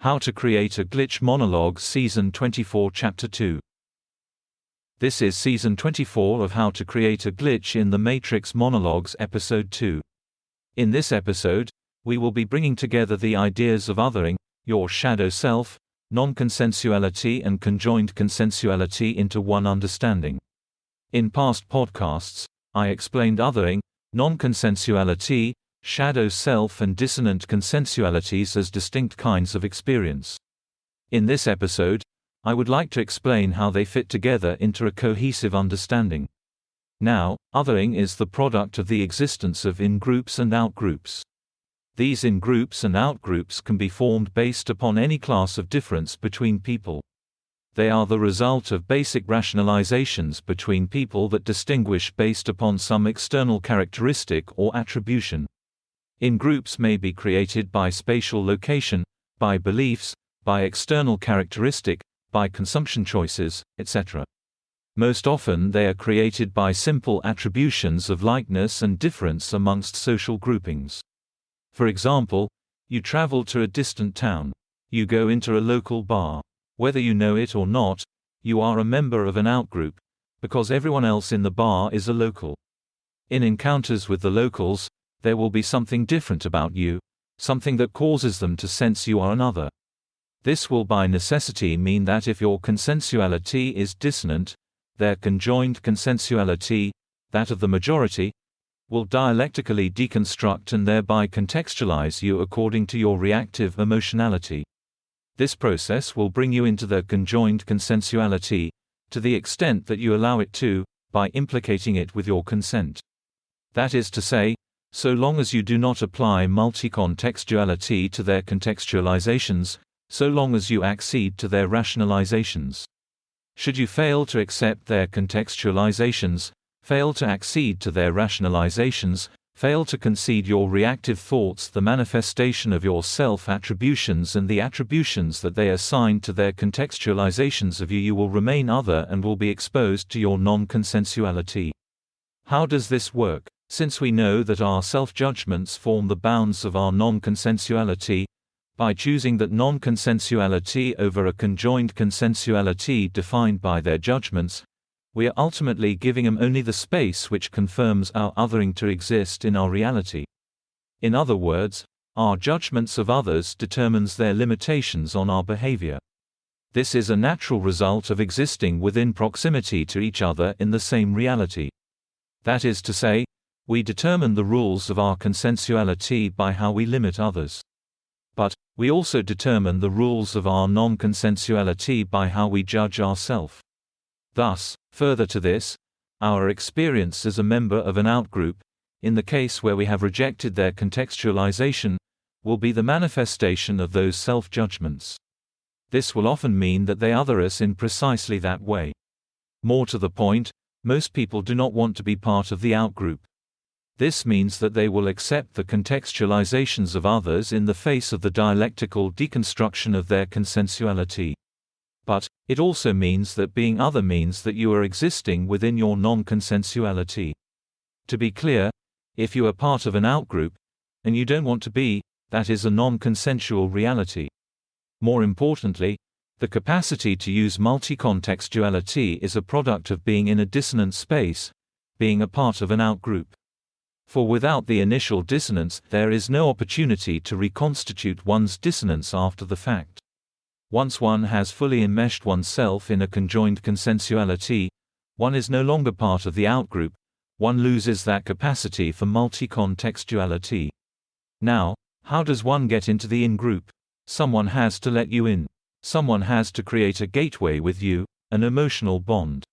How to Create a Glitch Monologues Season 24 Chapter 2. This is Season 24 of How to Create a Glitch in the Matrix Monologues Episode 2. In this episode, we will be bringing together the ideas of othering, your shadow self, non-consensuality and conjoined consensuality into one understanding. In past podcasts, I explained othering, non-consensuality, shadow self and dissonant consensualities as distinct kinds of experience. In this episode, I would like to explain how they fit together into a cohesive understanding. Now, othering is the product of the existence of in-groups and out-groups. These in-groups and out-groups can be formed based upon any class of difference between people. They are the result of basic rationalizations between people that distinguish based upon some external characteristic or attribution. In-groups may be created by spatial location, by beliefs, by external characteristic, by consumption choices, etc. Most often they are created by simple attributions of likeness and difference amongst social groupings. For example, you travel to a distant town. You go into a local bar. Whether you know it or not, you are a member of an outgroup, because everyone else in the bar is a local. In encounters with the locals, there will be something different about you, something that causes them to sense you are another. This will by necessity mean that if your consensuality is dissonant, their conjoined consensuality, that of the majority, will dialectically deconstruct and thereby contextualize you according to your reactive emotionality. This process will bring you into their conjoined consensuality, to the extent that you allow it to, by implicating it with your consent. That is to say, so long as you do not apply multi-contextuality to their contextualizations, so long as you accede to their rationalizations. Should you fail to accept their contextualizations, fail to accede to their rationalizations, fail to concede your reactive thoughts, the manifestation of your self-attributions and the attributions that they assign to their contextualizations of you, you will remain other and will be exposed to your non-consensuality. How does this work? Since we know that our self-judgments form the bounds of our non-consensuality, by choosing that non-consensuality over a conjoined consensuality defined by their judgments, we are ultimately giving them only the space which confirms our othering to exist in our reality. In other words, our judgments of others determines their limitations on our behavior. This is a natural result of existing within proximity to each other in the same reality. That is to say, we determine the rules of our consensuality by how we limit others. But, we also determine the rules of our non-consensuality by how we judge ourselves. Thus, further to this, our experience as a member of an outgroup, in the case where we have rejected their contextualization, will be the manifestation of those self-judgments. This will often mean that they other us in precisely that way. More to the point, most people do not want to be part of the outgroup. This means that they will accept the contextualizations of others in the face of the dialectical deconstruction of their consensuality. But, it also means that being other means that you are existing within your non-consensuality. To be clear, if you are part of an outgroup, and you don't want to be, that is a non-consensual reality. More importantly, the capacity to use multi-contextuality is a product of being in a dissonant space, being a part of an outgroup. For without the initial dissonance, there is no opportunity to reconstitute one's dissonance after the fact. Once one has fully enmeshed oneself in a conjoined consensuality, one is no longer part of the outgroup, one loses that capacity for multi-contextuality. Now, how does one get into the in-group? Someone has to let you in. Someone has to create a gateway with you, an emotional bond.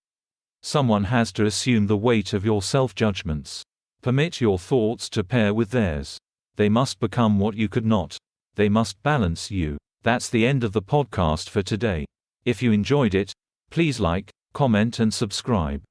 Someone has to assume the weight of your self-judgments. Permit your thoughts to pair with theirs. They must become what you could not. They must balance you. That's the end of the podcast for today. If you enjoyed it, please like, comment and subscribe.